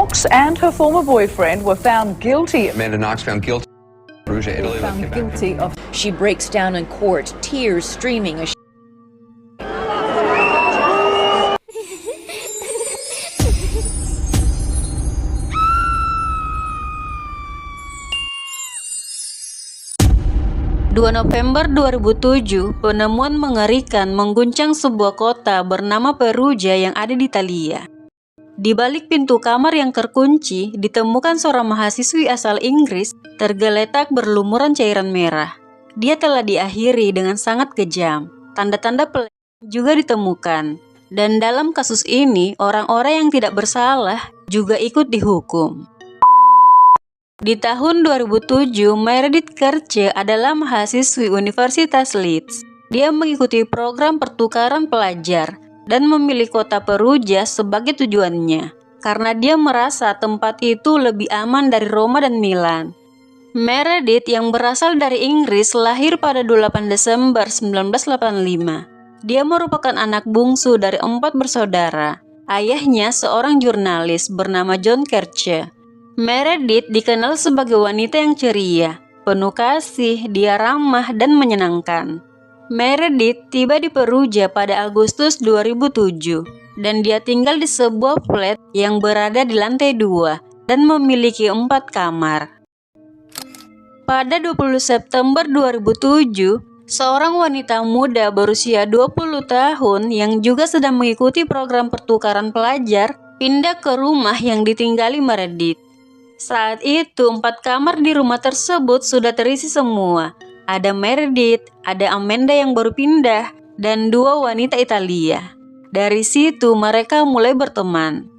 Knox and her former boyfriend were found guilty. Amanda Knox found guilty. Perugia, Italy. Found guilty of. She breaks down in court, tears streaming as 2 November 2007, penemuan mengerikan mengguncang sebuah kota bernama Perugia yang ada di Italia. Di balik pintu kamar yang terkunci, ditemukan seorang mahasiswi asal Inggris tergeletak berlumuran cairan merah. Dia telah diakhiri dengan sangat kejam. Tanda-tanda pelecehan juga ditemukan. Dan dalam kasus ini, orang-orang yang tidak bersalah juga ikut dihukum. Di tahun 2007, Meredith Kerche adalah mahasiswi Universitas Leeds. Dia mengikuti program pertukaran pelajar dan memilih kota Perugia sebagai tujuannya, karena dia merasa tempat itu lebih aman dari Roma dan Milan. Meredith yang berasal dari Inggris lahir pada 28 Desember 1985. Dia merupakan anak bungsu dari 4 bersaudara. Ayahnya seorang jurnalis bernama John Kerche. Meredith dikenal sebagai wanita yang ceria, penuh kasih, dia ramah dan menyenangkan. Meredith tiba di Perugia pada Agustus 2007 dan dia tinggal di sebuah flat yang berada di lantai 2 dan memiliki 4 kamar. Pada 20 September 2007, seorang wanita muda berusia 20 tahun yang juga sedang mengikuti program pertukaran pelajar pindah ke rumah yang ditinggali Meredith. Saat itu 4 kamar di rumah tersebut sudah terisi semua. Ada Meredith, ada Amanda yang baru pindah, dan 2 wanita Italia. Dari situ mereka mulai berteman.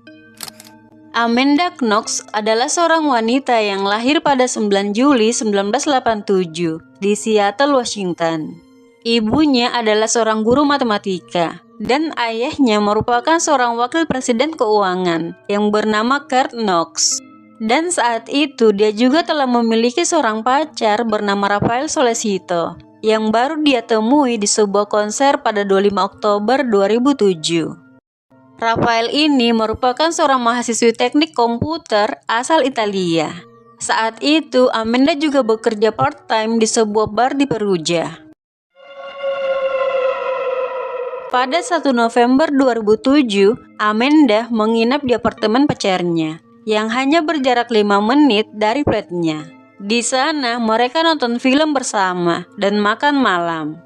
Amanda Knox adalah seorang wanita yang lahir pada 9 Juli 1987 di Seattle, Washington. Ibunya adalah seorang guru matematika, dan ayahnya merupakan seorang wakil presiden keuangan yang bernama Kurt Knox. Dan saat itu dia juga telah memiliki seorang pacar bernama Rafael Solicito yang baru dia temui di sebuah konser pada 25 Oktober 2007. Rafael ini merupakan seorang mahasiswi teknik komputer asal Italia. Saat itu Amanda juga bekerja part-time di sebuah bar di Perugia. Pada 1 November 2007, Amanda menginap di apartemen pacarnya yang hanya berjarak 5 menit dari flatnya. Di sana mereka nonton film bersama dan makan malam.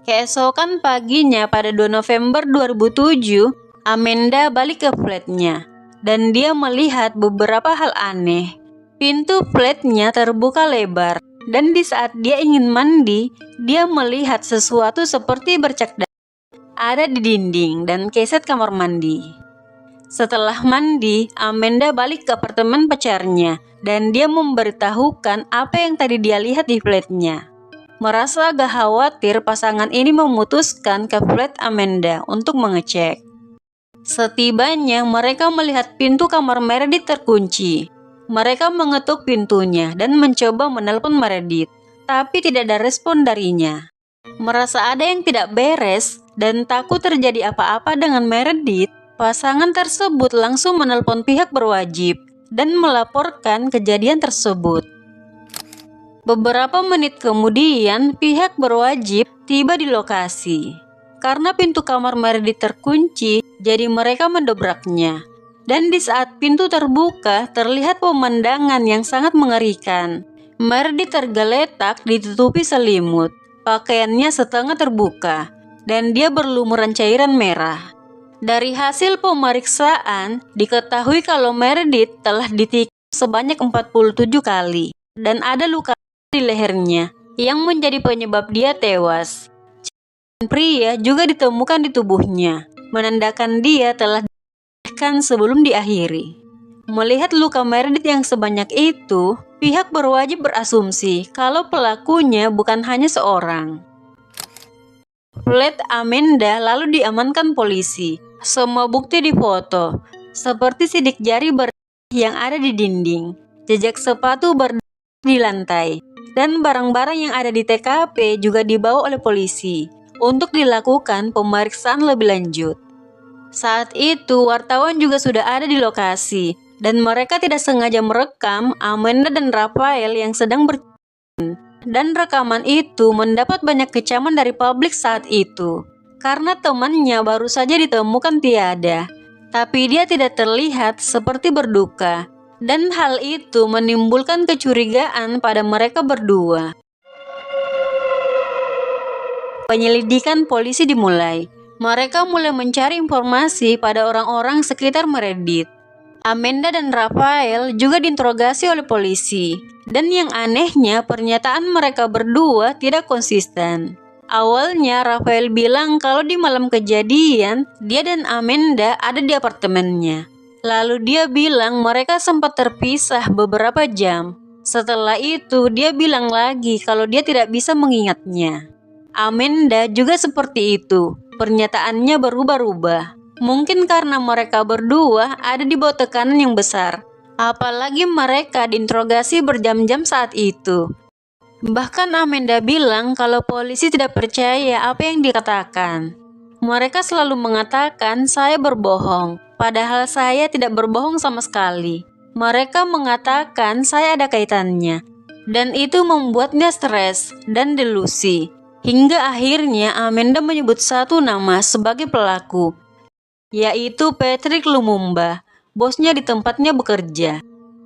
Keesokan paginya pada 2 November 2007, Amanda balik ke flatnya dan dia melihat beberapa hal aneh. Pintu flatnya terbuka lebar dan di saat dia ingin mandi, dia melihat sesuatu seperti bercak darah ada di dinding dan keset kamar mandi. Setelah mandi, Amanda balik ke apartemen pacarnya dan dia memberitahukan apa yang tadi dia lihat di flatnya. Merasa agak khawatir, pasangan ini memutuskan ke flat Amanda untuk mengecek. Setibanya, mereka melihat pintu kamar Meredith terkunci. Mereka mengetuk pintunya dan mencoba menelpon Meredith, tapi tidak ada respon darinya. Merasa ada yang tidak beres dan takut terjadi apa-apa dengan Meredith, pasangan tersebut langsung menelpon pihak berwajib dan melaporkan kejadian tersebut. Beberapa menit kemudian, pihak berwajib tiba di lokasi. Karena pintu kamar Meredith terkunci, jadi mereka mendobraknya. Dan di saat pintu terbuka, terlihat pemandangan yang sangat mengerikan. Meredith tergeletak ditutupi selimut, pakaiannya setengah terbuka, dan dia berlumuran cairan merah. Dari hasil pemeriksaan, diketahui kalau Meredith telah ditikam sebanyak 47 kali dan ada luka di lehernya yang menjadi penyebab dia tewas. Cairan pria juga ditemukan di tubuhnya, menandakan dia telah diakhirkan sebelum diakhiri. Melihat luka Meredith yang sebanyak itu, pihak berwajib berasumsi kalau pelakunya bukan hanya seorang. Flat Amanda lalu diamankan polisi. Semua bukti difoto, seperti sidik jari yang ada di dinding, jejak sepatu di lantai, dan barang-barang yang ada di TKP juga dibawa oleh polisi untuk dilakukan pemeriksaan lebih lanjut. Saat itu wartawan juga sudah ada di lokasi dan mereka tidak sengaja merekam Amanda dan Rafael yang sedang dan rekaman itu mendapat banyak kecaman dari publik saat itu karena temannya baru saja ditemukan tiada, tapi dia tidak terlihat seperti berduka, dan hal itu menimbulkan kecurigaan pada mereka berdua. Penyelidikan polisi dimulai. Mereka mulai mencari informasi pada orang-orang sekitar Meredith. Amanda dan Rafael juga diinterogasi oleh polisi. Dan yang anehnya, pernyataan mereka berdua tidak konsisten. Awalnya Rafael bilang kalau di malam kejadian, dia dan Amanda ada di apartemennya. Lalu dia bilang mereka sempat terpisah beberapa jam. Setelah itu, dia bilang lagi kalau dia tidak bisa mengingatnya. Amanda juga seperti itu. Pernyataannya berubah-ubah. Mungkin karena mereka berdua ada di bawah tekanan yang besar. Apalagi mereka diinterogasi berjam-jam saat itu. Bahkan Amanda bilang kalau polisi tidak percaya apa yang dikatakan. Mereka selalu mengatakan saya berbohong, padahal saya tidak berbohong sama sekali. Mereka mengatakan saya ada kaitannya. Dan itu membuatnya stres dan delusi. Hingga akhirnya Amanda menyebut satu nama sebagai pelaku, yaitu Patrick Lumumba, bosnya di tempatnya bekerja.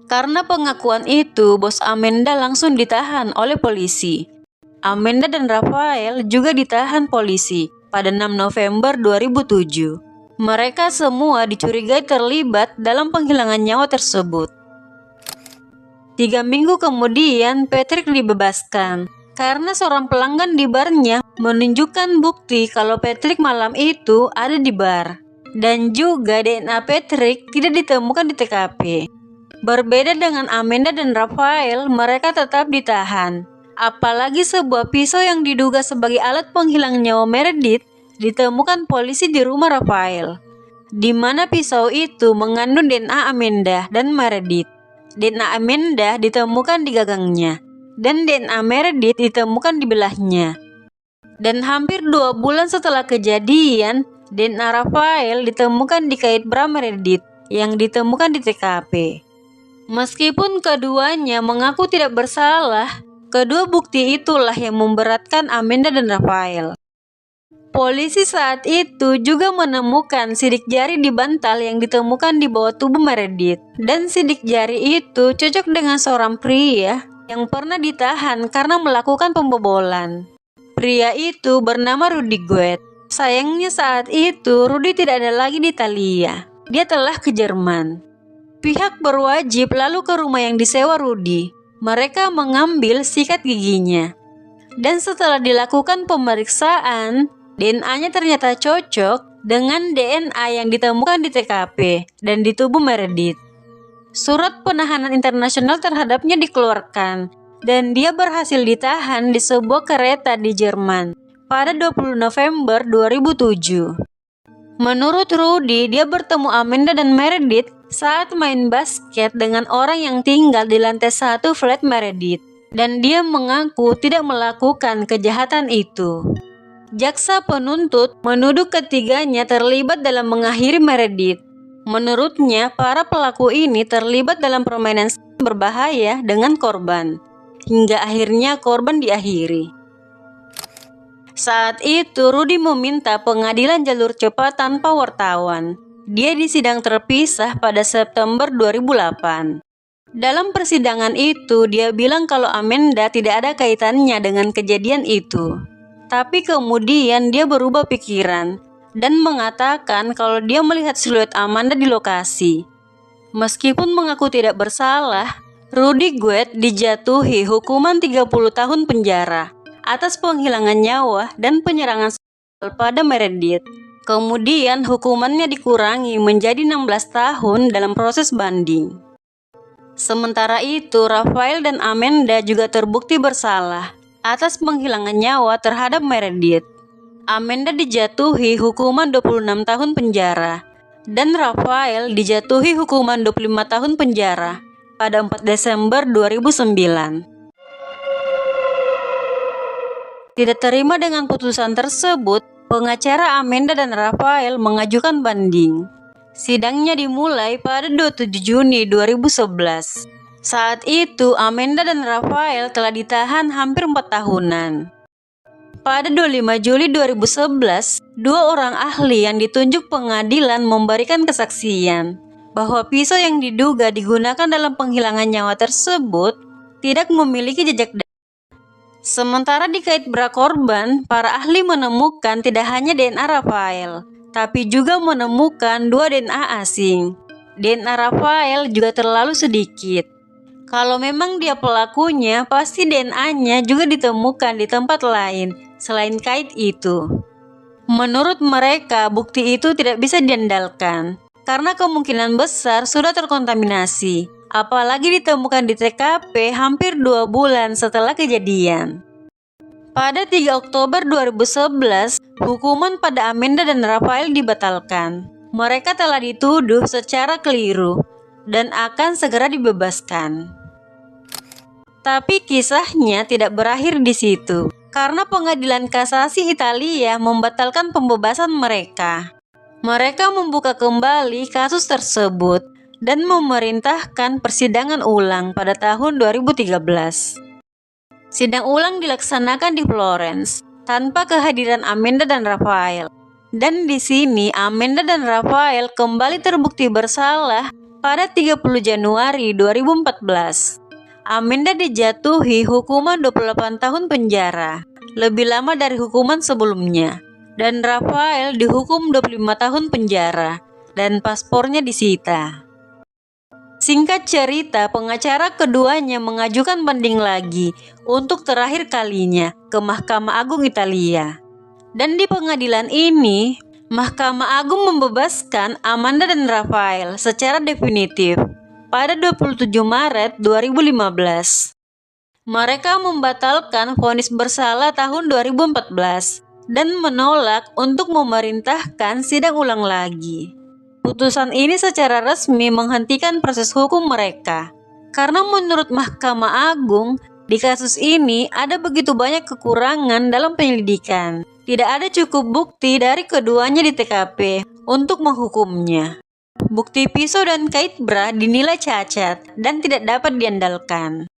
Karena pengakuan itu, bos Amanda langsung ditahan oleh polisi. Amanda dan Rafael juga ditahan polisi pada 6 November 2007. Mereka semua dicurigai terlibat dalam penghilangan nyawa tersebut. 3 minggu kemudian, Patrick dibebaskan karena seorang pelanggan di barnya menunjukkan bukti kalau Patrick malam itu ada di bar. Dan juga DNA Patrick tidak ditemukan di TKP. Berbeda dengan Amanda dan Rafael, mereka tetap ditahan. Apalagi sebuah pisau yang diduga sebagai alat penghilang nyawa Meredith ditemukan polisi di rumah Rafael, di mana pisau itu mengandung DNA Amanda dan Meredith. DNA Amanda ditemukan di gagangnya, dan DNA Meredith ditemukan di belahnya. Dan hampir 2 bulan setelah kejadian, DNA Rafael ditemukan di kait bra Meredith yang ditemukan di TKP. Meskipun keduanya mengaku tidak bersalah, kedua bukti itulah yang memberatkan Amanda dan Rafael. Polisi saat itu juga menemukan sidik jari di bantal yang ditemukan di bawah tubuh Meredith. Dan sidik jari itu cocok dengan seorang pria yang pernah ditahan karena melakukan pembobolan. Pria itu bernama Rudy Guet. Sayangnya saat itu Rudy tidak ada lagi di Italia. Dia telah ke Jerman. Pihak berwajib lalu ke rumah yang disewa Rudy. Mereka mengambil sikat giginya. Dan setelah dilakukan pemeriksaan, DNA-nya ternyata cocok dengan DNA yang ditemukan di TKP dan di tubuh Meredith. Surat penahanan internasional terhadapnya dikeluarkan dan dia berhasil ditahan di sebuah kereta di Jerman pada 20 November 2007. Menurut Rudy, dia bertemu Amanda dan Meredith saat main basket dengan orang yang tinggal di lantai 1 flat Meredith, dan dia mengaku tidak melakukan kejahatan itu. Jaksa penuntut menuduh ketiganya terlibat dalam mengakhiri Meredith. Menurutnya, para pelaku ini terlibat dalam permainan berbahaya dengan korban, hingga akhirnya korban diakhiri. Saat itu, Rudy meminta pengadilan jalur cepat tanpa wartawan. Dia disidang terpisah pada September 2008. Dalam persidangan itu, dia bilang kalau Amanda tidak ada kaitannya dengan kejadian itu. Tapi kemudian dia berubah pikiran dan mengatakan kalau dia melihat siluet Amanda di lokasi. Meskipun mengaku tidak bersalah, Rudy Guet dijatuhi hukuman 30 tahun penjara atas penghilangan nyawa dan penyerangan seksual pada Meredith. Kemudian hukumannya dikurangi menjadi 16 tahun dalam proses banding. Sementara itu, Rafael dan Amanda juga terbukti bersalah atas penghilangan nyawa terhadap Meredith. Amanda dijatuhi hukuman 26 tahun penjara dan Rafael dijatuhi hukuman 25 tahun penjara pada 4 Desember 2009. Tidak terima dengan putusan tersebut, pengacara Amanda dan Rafael mengajukan banding. Sidangnya dimulai pada 27 Juni 2011. Saat itu Amanda dan Rafael telah ditahan hampir 4 tahunan. Pada 25 Juli 2011, dua orang ahli yang ditunjuk pengadilan memberikan kesaksian bahwa pisau yang diduga digunakan dalam penghilangan nyawa tersebut tidak memiliki jejak darah. Sementara di kait bra korban, para ahli menemukan tidak hanya DNA Rafael, tapi juga menemukan 2 DNA asing. DNA Rafael juga terlalu sedikit. Kalau memang dia pelakunya, pasti DNA-nya juga ditemukan di tempat lain selain kait itu. Menurut mereka, bukti itu tidak bisa diandalkan karena kemungkinan besar sudah terkontaminasi, apalagi ditemukan di TKP hampir 2 bulan setelah kejadian. Pada 3 Oktober 2011, hukuman pada Amanda dan Rafael dibatalkan. Mereka telah dituduh secara keliru dan akan segera dibebaskan. Tapi kisahnya tidak berakhir di situ, karena pengadilan kasasi Italia membatalkan pembebasan mereka. Mereka membuka kembali kasus tersebut dan memerintahkan persidangan ulang pada tahun 2013. Sidang ulang dilaksanakan di Florence tanpa kehadiran Amanda dan Rafael. Dan di sini Amanda dan Rafael kembali terbukti bersalah pada 30 Januari 2014. Amanda dijatuhi hukuman 28 tahun penjara, lebih lama dari hukuman sebelumnya. Dan Rafael dihukum 25 tahun penjara dan paspornya disita. Singkat cerita, pengacara keduanya mengajukan banding lagi untuk terakhir kalinya ke Mahkamah Agung Italia. Dan di pengadilan ini, Mahkamah Agung membebaskan Amanda dan Rafael secara definitif pada 27 Maret 2015. Mereka membatalkan vonis bersalah tahun 2014 dan menolak untuk memerintahkan sidang ulang lagi. Putusan ini secara resmi menghentikan proses hukum mereka. Karena menurut Mahkamah Agung, di kasus ini ada begitu banyak kekurangan dalam penyelidikan. Tidak ada cukup bukti dari keduanya di TKP untuk menghukumnya. Bukti pisau dan kait bra dinilai cacat dan tidak dapat diandalkan.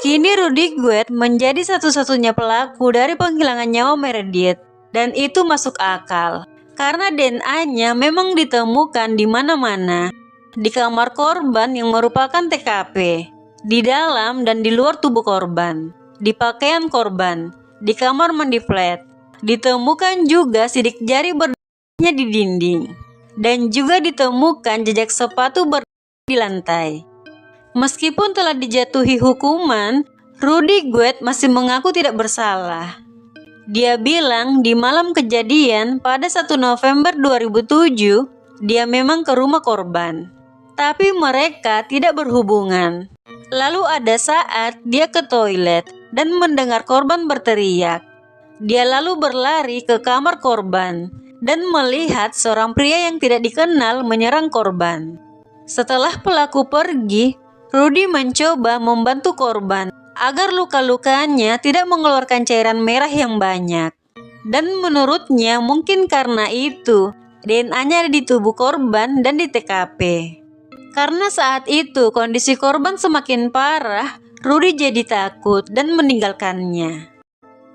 Kini Rudy Guet menjadi satu-satunya pelaku dari penghilangan nyawa Meredith. Dan itu masuk akal, karena DNA-nya memang ditemukan di mana-mana. Di kamar korban yang merupakan TKP, di dalam dan di luar tubuh korban, di pakaian korban, di kamar mandi flat. Ditemukan juga sidik jari berdirinya di dinding, dan juga ditemukan jejak sepatu berdiri di lantai. Meskipun telah dijatuhi hukuman, Rudy Guet masih mengaku tidak bersalah. Dia bilang di malam kejadian pada 1 November 2007, dia memang ke rumah korban. Tapi mereka tidak berhubungan. Lalu ada saat dia ke toilet dan mendengar korban berteriak. Dia lalu berlari ke kamar korban dan melihat seorang pria yang tidak dikenal menyerang korban. Setelah pelaku pergi, Rudy mencoba membantu korban agar luka-lukanya tidak mengeluarkan cairan merah yang banyak. Dan menurutnya mungkin karena itu, DNA-nya ada di tubuh korban dan di TKP. Karena saat itu kondisi korban semakin parah, Rudy jadi takut dan meninggalkannya.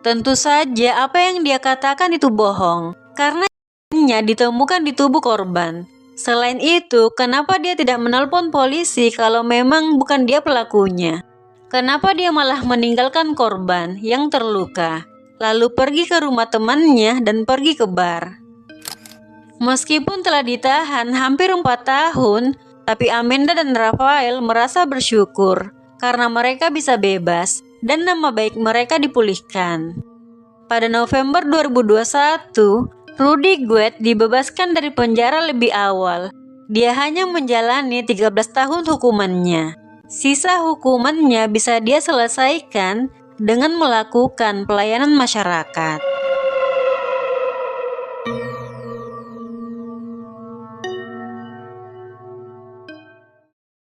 Tentu saja apa yang dia katakan itu bohong, karena DNA-nya ditemukan di tubuh korban. Selain itu, kenapa dia tidak menelpon polisi kalau memang bukan dia pelakunya? Kenapa dia malah meninggalkan korban yang terluka, lalu pergi ke rumah temannya dan pergi ke bar? Meskipun telah ditahan hampir 4 tahun, tapi Amanda dan Rafael merasa bersyukur karena mereka bisa bebas dan nama baik mereka dipulihkan. Pada November 2021, Rudy Guet dibebaskan dari penjara lebih awal. Dia hanya menjalani 13 tahun hukumannya. Sisa hukumannya bisa dia selesaikan dengan melakukan pelayanan masyarakat.